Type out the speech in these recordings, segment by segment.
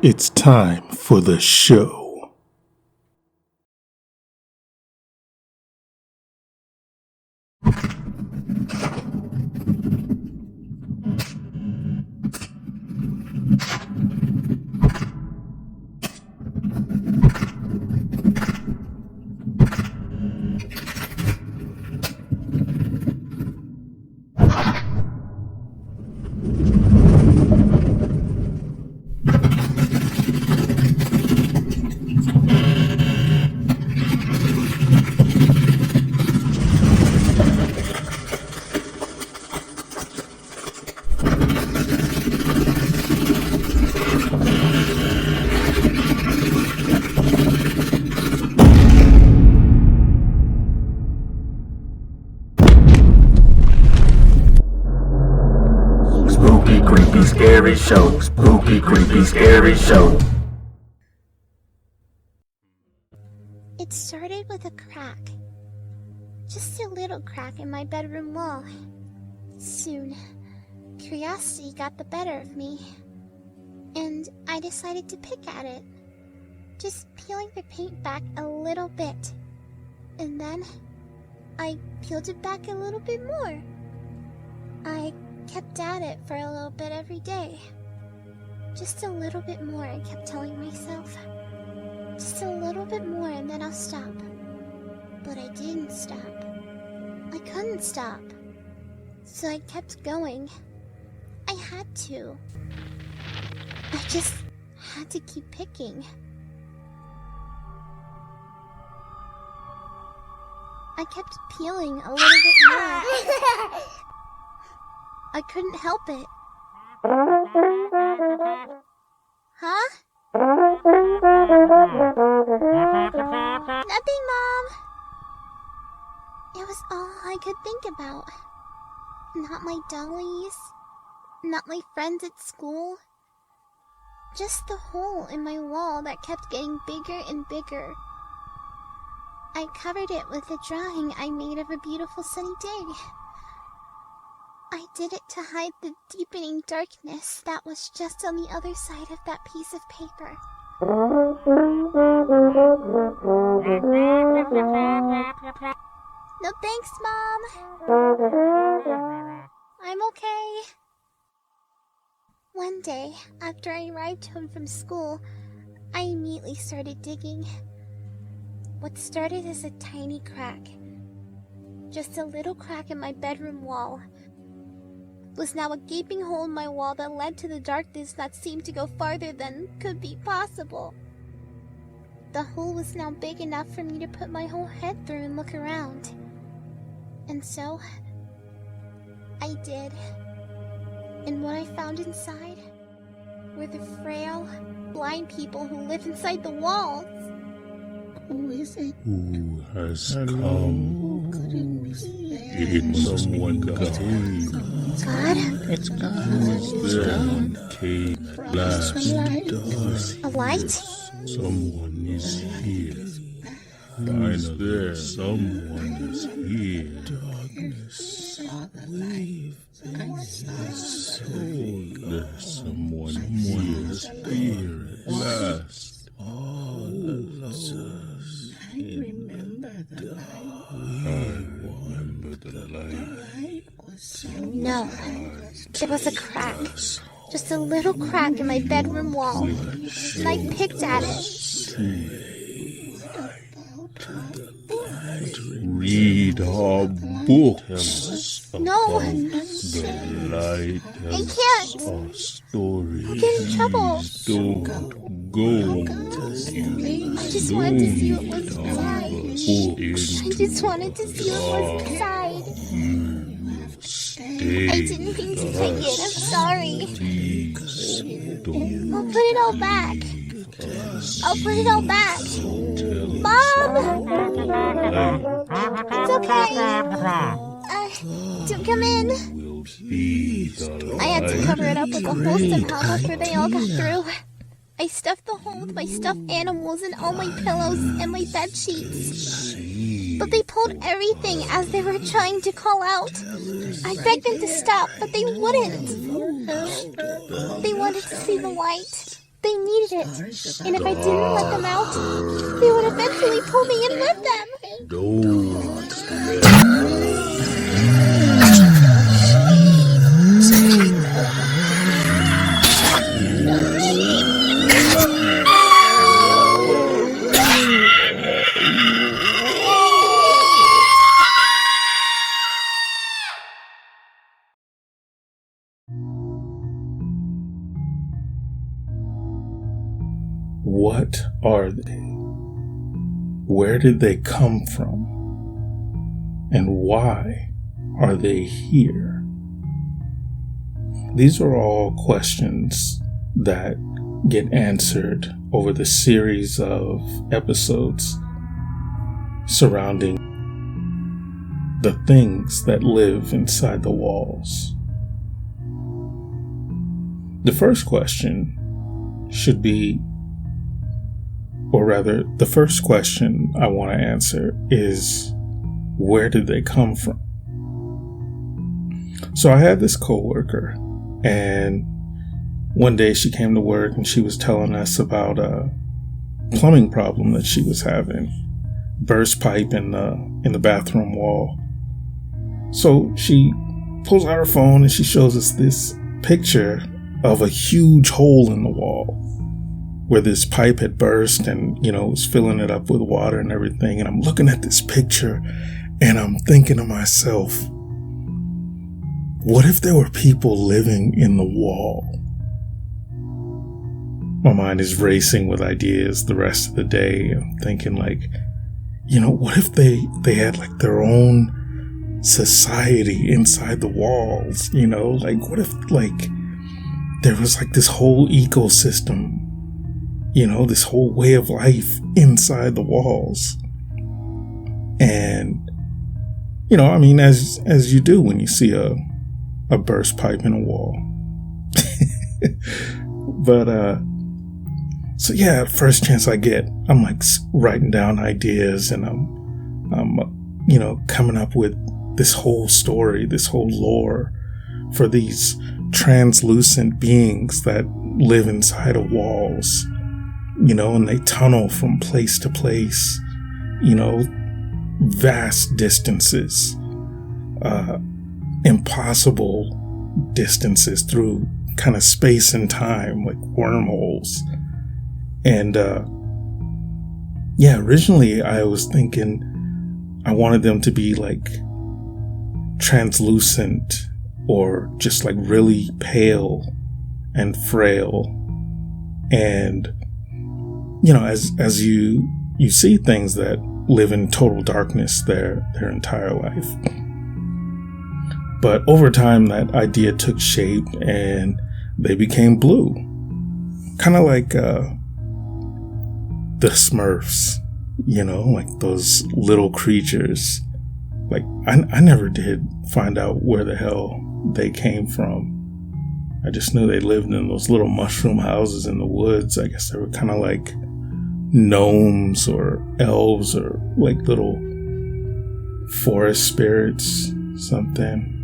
It's time for the show. Spooky, creepy, scary show. Spooky, creepy, scary show. It started with a crack. Just a little crack in my bedroom wall. Soon, curiosity got the better of me, and I decided to pick at it, just peeling the paint back a little bit. And then, I peeled it back a little bit more. I kept at it for a little bit every day. Just a little bit more, I kept telling myself. Just a little bit more and then I'll stop. But I didn't stop. I couldn't stop. So I kept going. I had to. I just had to keep picking. I kept peeling a little bit more. I couldn't help it. Huh? Nothing, Mom. It was all I could think about. Not my dollies. Not my friends at school. Just the hole in my wall that kept getting bigger and bigger. I covered it with a drawing I made of a beautiful sunny day. I did it to hide the deepening darkness that was just on the other side of that piece of paper. No thanks, Mom. I'm okay. One day, after I arrived home from school, I immediately started digging. What started as a tiny crack, just a little crack in my bedroom wall, was now a gaping hole in my wall that led to the darkness that seemed to go farther than could be possible. The hole was now big enough for me to put my whole head through and look around. And so, I did. And what I found inside were the frail, blind people who live inside the walls. Who is it? Who has Who come? could it be? It's someone God. God? It's God. Then came Some last. light. A light? Someone is here. Finally, someone is here. Darkness. Saw the light. I saw the soul. There's someone here. Spirit. Last. All alone. I remember the light. I remember the light. The light was so No. There was a crack. Just a little crack in my bedroom wall. And I picked at it. Read our books. No. The light I tells can't. our stories. I'll get in trouble. Don't go. I just wanted to see what was inside. I just wanted to see what was inside. I didn't mean to take it. I'm sorry. I'll put it all back. I'll put it all back. Mom! It's okay. Don't come in. I had to cover it up with a hole somehow after they all got through. I stuffed the hole with my stuffed animals and all my pillows and my bed sheets. But they pulled everything as they were trying to call out. I begged them to stop, but they wouldn't. They wanted to see the light. They needed it. And if I didn't let them out, they would eventually pull me in with them. What are they? Where did they come from? And why are they here? These are all questions that get answered over the series of episodes surrounding the things that live inside the walls. The first question should be, or rather, the first question I want to answer is, where did they come from? So I had this coworker, and one day she came to work and she was telling us about a plumbing problem that she was having, burst pipe in the bathroom wall. So she pulls out her phone and she shows us this picture of a huge hole in the wall where this pipe had burst and, was filling it up with water and everything. And I'm looking at this picture and I'm thinking to myself, what if there were people living in the wall? My mind is racing with ideas the rest of the day. I'm thinking what if they had their own society inside the walls? What if there was this whole ecosystem, this whole way of life inside the walls. And, as you do when you see a burst pipe in a wall. But, so yeah, first chance I get, I'm writing down ideas and I'm coming up with this whole story, this whole lore for these translucent beings that live inside of walls, and they tunnel from place to place, vast distances, impossible distances through kind of space and time, like wormholes. And originally I was thinking I wanted them to be translucent or just really pale and frail. And as you see things that live in total darkness their entire life. But over time that idea took shape and they became blue. Kind of like the Smurfs, those little creatures. I never did find out where the hell they came from. I just knew they lived in those little mushroom houses in the woods. I guess they were kind of like gnomes or elves or little forest spirits, something.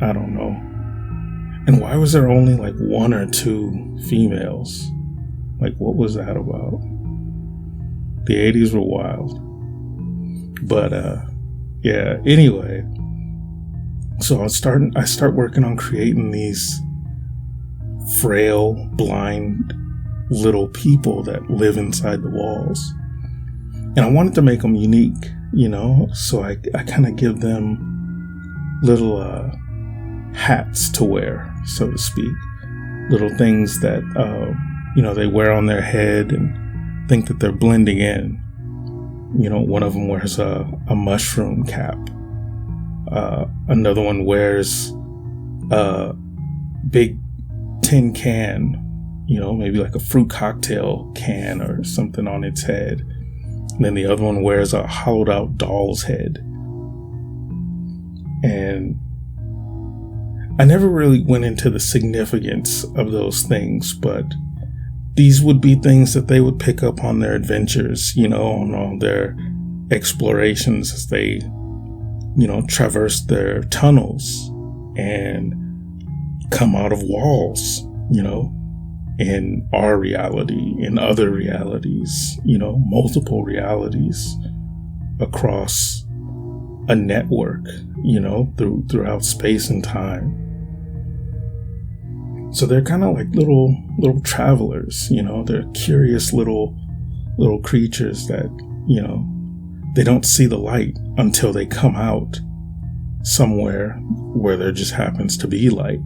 I don't know. And why was there only 1 or 2 females? What was that about? The 80s were wild. But anyway. So I start working on creating these frail, blind little people that live inside the walls. And I wanted to make them unique, so I kind of give them little hats to wear, so to speak. Little things that, they wear on their head and think that they're blending in. One of them wears a mushroom cap. Another one wears a big tin can, maybe a fruit cocktail can or something on its head. And then the other one wears a hollowed out doll's head. And I never really went into the significance of those things, but these would be things that they would pick up on their adventures, on all their explorations as they, traverse their tunnels and come out of walls, in our reality, in other realities, you know, multiple realities across a network, you know, throughout space and time. So they're kind of like little travelers, you know, they're curious little creatures that, you know, they don't see the light until they come out somewhere where there just happens to be light.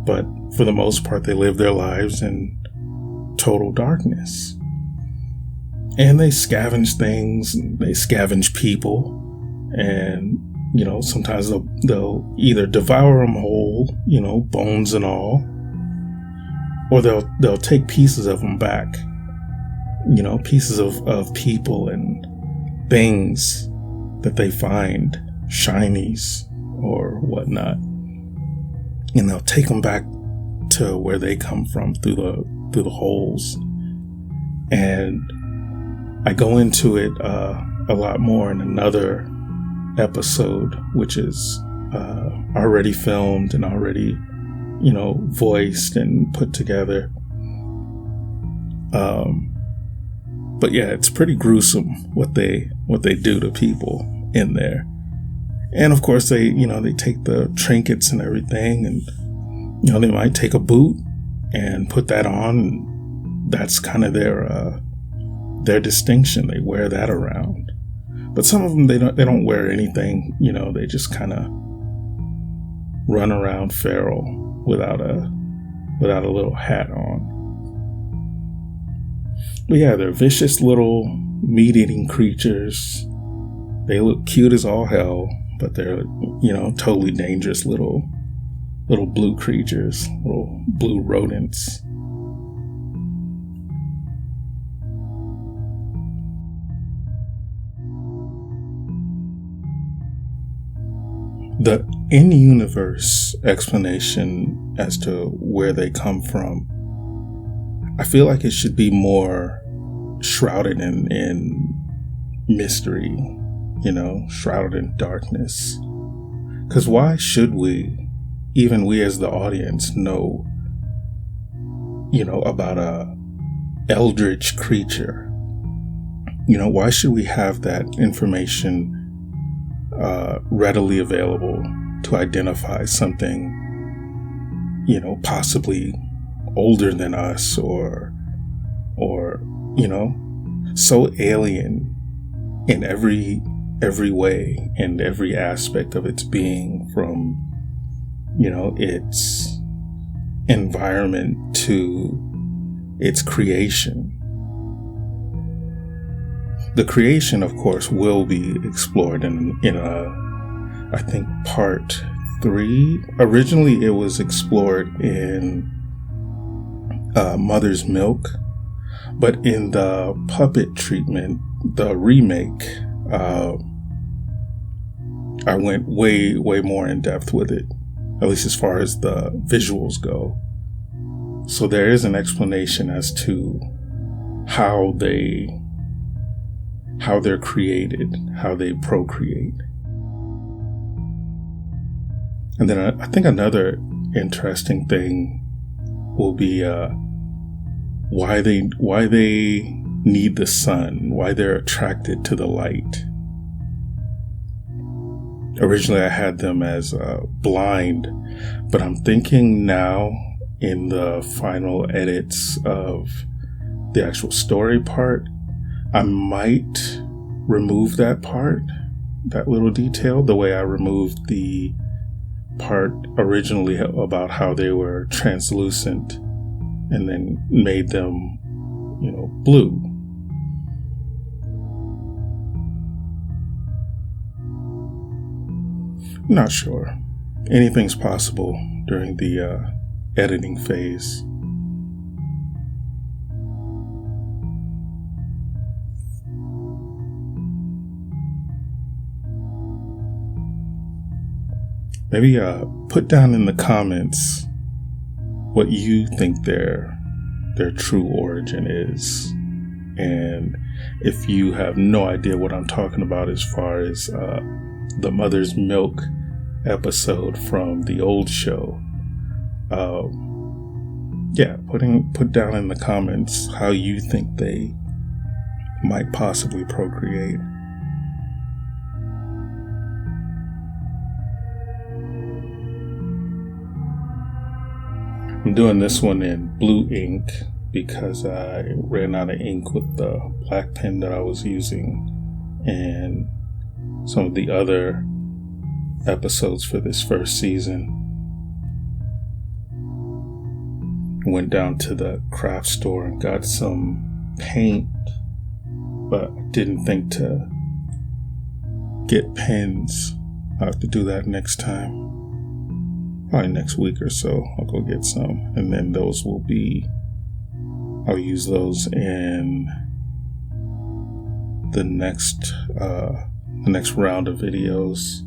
But for the most part, they live their lives in total darkness. And they scavenge things, they scavenge people, and, you know, sometimes they'll either devour them whole, you know, bones and all, or they'll take pieces of them back, you know, pieces of people and things that they find, shinies or whatnot, and they'll take them back to where they come from through the holes. And I go into it a lot more in another episode, which is already filmed and already, you know, voiced and put together. But yeah, it's pretty gruesome what they do to people in there. And of course they take the trinkets and everything, and, you know, they might take a boot and put that on, and that's kind of their distinction. They wear that around. But some of them, they don't wear anything, you know, they just kind of run around feral without a little hat on. But yeah, they're vicious little meat-eating creatures. They look cute as all hell, but they're, you know, totally dangerous little blue creatures, little blue rodents. The in-universe explanation as to where they come from, I feel like it should be more shrouded in mystery, you know, shrouded in darkness. Because why should we, even we as the audience, know, you know, about a eldritch creature? You know, why should we have that information readily available to identify something, you know, possibly older than us, or you know, so alien in every way and every aspect of its being, from, you know, its environment to its creation. The creation, of course, will be explored in I think part 3. Originally, it was explored in Mother's Milk, but in the puppet treatment, the remake, I went way more in depth with it, at least as far as the visuals go. So there is an explanation as to how they're created, how they procreate. And then I think another interesting thing will be why they need the sun, why they're attracted to the light. Originally I had them as blind, but I'm thinking now in the final edits of the actual story part, I might remove that part, that little detail, the way I removed the part originally about how they were translucent and then made them, you know, blue. Not sure. Anything's possible during the editing phase. Maybe put down in the comments what you think their true origin is. And if you have no idea what I'm talking about as far as the Mother's Milk episode from the old show, yeah, put down in the comments how you think they might possibly procreate. I'm doing this one in blue ink because I ran out of ink with the black pen that I was using, and some of the other episodes for this first season. Went down to the craft store and got some paint, but didn't think to get pens. I'll have to do that next time. Probably next week or so I'll go get some, and then I'll use those in the next round of videos.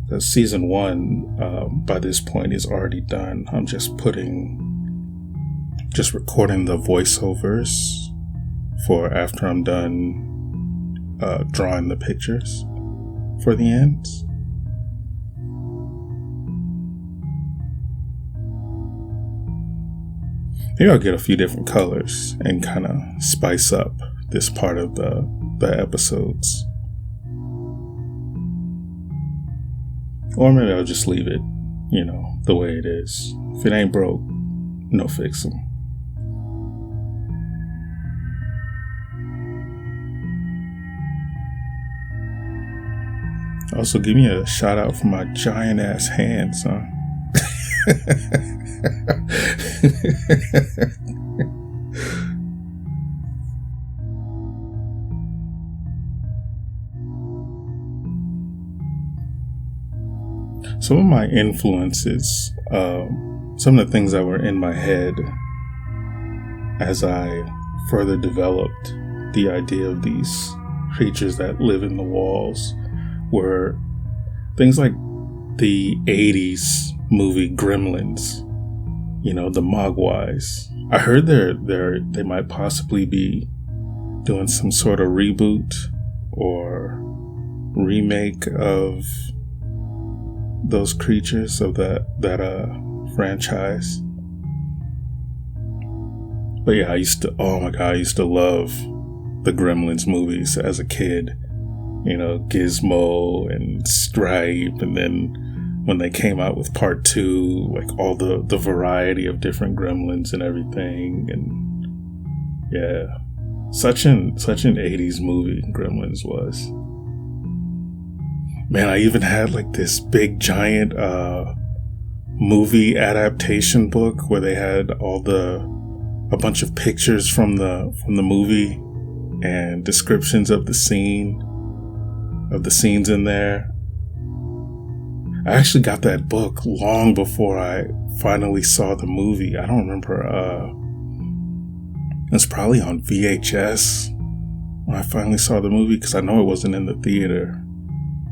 Because season 1 by this point is already done. I'm just recording the voiceovers for after I'm done drawing the pictures for the ends. Maybe I'll get a few different colors and kind of spice up this part of the episodes. Or maybe I'll just leave it, the way it is. If it ain't broke, no fix 'em. Also, give me a shout out for my giant ass hands, huh? Some of my influences, some of the things that were in my head as I further developed the idea of these creatures that live in the walls, were things like the 80s movie Gremlins, the Mogwais. I heard they might possibly be doing some sort of reboot or remake of those creatures, of that franchise. But yeah, I used to love the Gremlins movies as a kid. Gizmo and Stripe, and then when they came out with part 2, like all the variety of different Gremlins and everything, and yeah, such an 80s movie Gremlins was. Man, I even had like this big giant movie adaptation book where they had a bunch of pictures from the movie and descriptions of the scenes in there. I actually got that book long before I finally saw the movie. I don't remember. It's probably on VHS when I finally saw the movie, because I know it wasn't in the theater.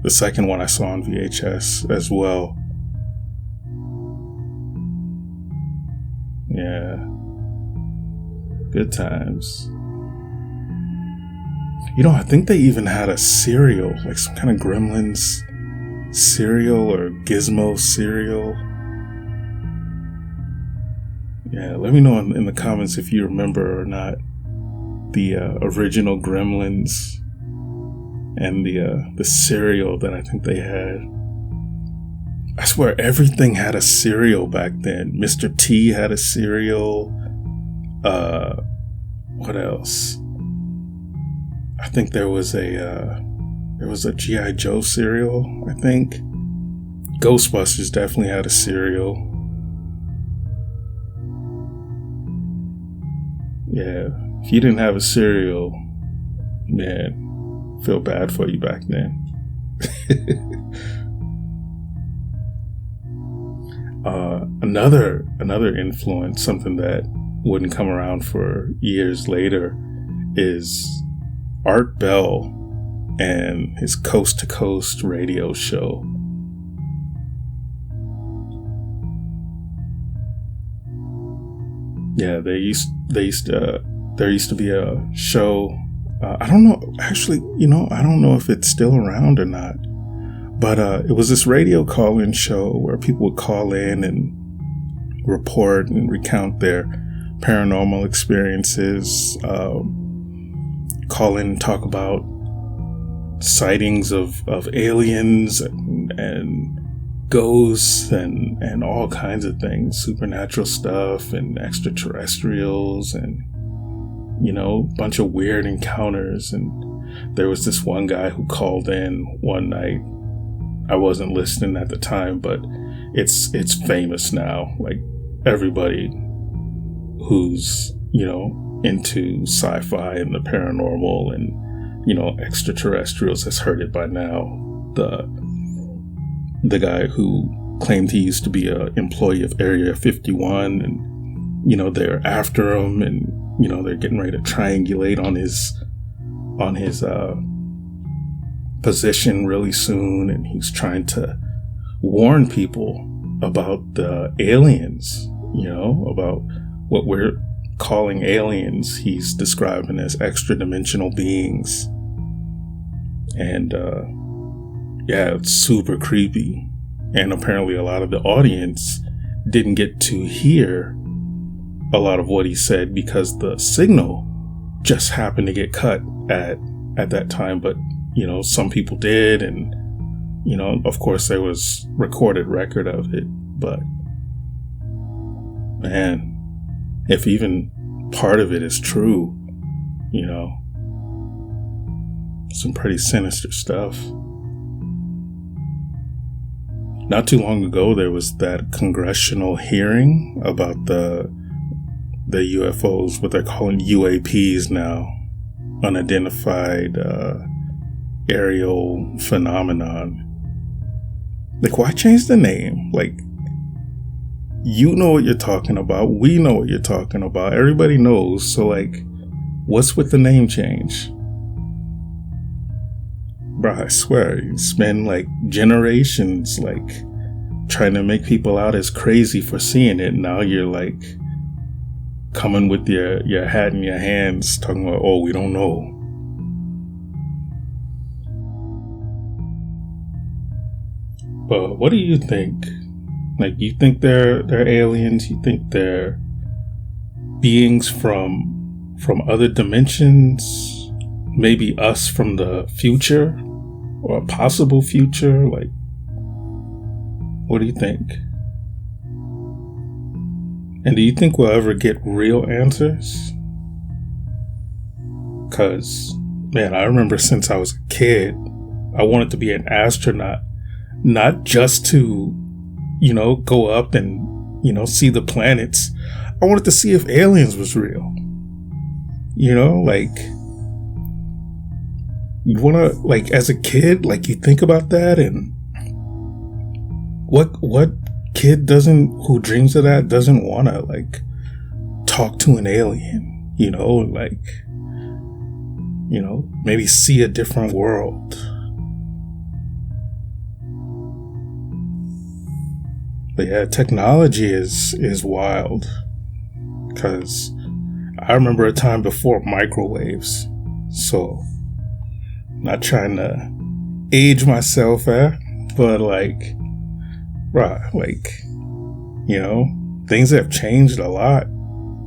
The second one I saw on VHS as well. Yeah. Good times. I think they even had a cereal, like some kind of Gremlins cereal or Gizmo cereal. Yeah, let me know in the comments if you remember or not the original Gremlins and the cereal that I think they had. I swear everything had a cereal back then. Mr. T had a cereal. What else? I think there was a G.I. Joe cereal, I think. Ghostbusters definitely had a cereal. Yeah, if you didn't have a cereal, man, feel bad for you back then. Another influence, something that wouldn't come around for years later, is Art Bell and his Coast to Coast radio show. Yeah, there used to be a show. I don't know, actually, I don't know if it's still around or not. But it was this radio call-in show where people would call in and report and recount their paranormal experiences, call in and talk about sightings of aliens and ghosts and all kinds of things, supernatural stuff and extraterrestrials and, you know, a bunch of weird encounters. And there was this one guy who called in one night. I wasn't listening at the time, but it's famous now. Like, everybody who's, you know, into sci-fi and the paranormal and, you know, extraterrestrials has heard it by now. The guy who claimed he used to be an employee of Area 51, and, you know, they're after him, and, you know, they're getting ready to triangulate on his position really soon, and he's trying to warn people about the aliens, you know, about what we're calling aliens. He's describing as extra-dimensional beings. And yeah, it's super creepy. And apparently a lot of the audience didn't get to hear a lot of what he said because the signal just happened to get cut at that time. But, you know, some people did, and, you know, of course there was recorded record of it. But man, if even part of it is true, you know, some pretty sinister stuff. Not too long ago, there was that congressional hearing about the UFOs, what they're calling UAPs now, unidentified aerial phenomenon. Like, why change the name? Like, you know what you're talking about. We know what you're talking about. Everybody knows. So, like, what's with the name change? Bro, I swear, you spend like generations like trying to make people out as crazy for seeing it. Now you're like coming with your hat in your hands talking about, oh, we don't know. But what do you think? Like, you think they're aliens? You think they're beings from other dimensions? Maybe us from the future? Or a possible future? Like, what do you think? And do you think we'll ever get real answers? Because, man, I remember since I was a kid, I wanted to be an astronaut. Not just to, you know, go up and, you know, see the planets. I wanted to see if aliens was real. You know, like, you want to, like, as a kid, like, you think about that, and what kid who dreams of that doesn't want to, like, talk to an alien, you know, like, you know, maybe see a different world. But yeah, technology is wild, because I remember a time before microwaves, so not trying to age myself, but like, right, like, you know, things have changed a lot.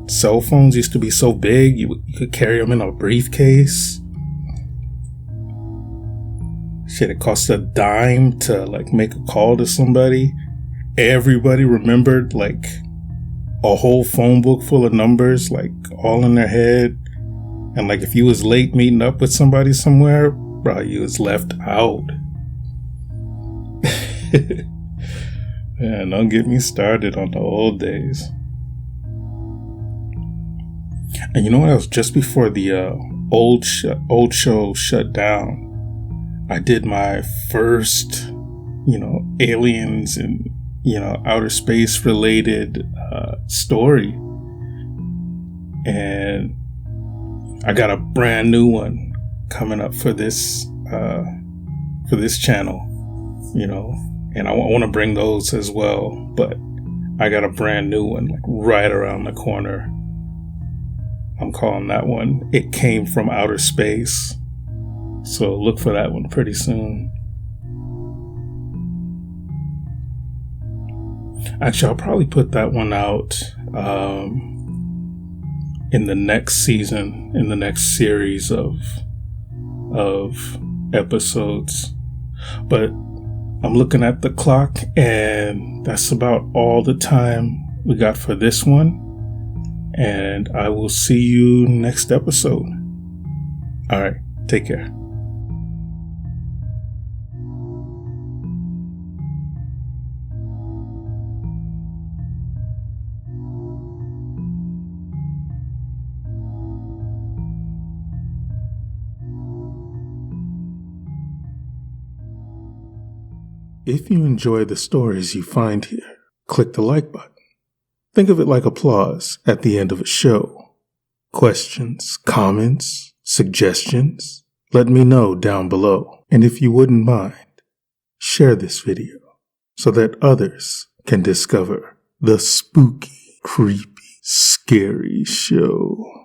Cell phones used to be so big, you could carry them in a briefcase. Shit, it cost a dime to like make a call to somebody. Everybody remembered like a whole phone book full of numbers, like all in their head. And like, if you was late meeting up with somebody somewhere, bro, you was left out. Man, don't get me started on the old days. And you know what else? Just before the old show shut down, I did my first, you know, aliens and, you know, outer space related story. And I got a brand new one coming up for this channel, you know, and I want to bring those as well, but I got a brand new one like right around the corner. I'm calling that one It Came From Outer Space, so look for that one pretty soon. Actually, I'll probably put that one out in the next season, in the next series of episodes. But I'm looking at the clock, and that's about all the time we got for this one. And I will see you next episode. All right, take care. If you enjoy the stories you find here, click the like button. Think of it like applause at the end of a show. Questions, comments, suggestions? Let me know down below. And if you wouldn't mind, share this video so that others can discover the spooky, creepy, scary show.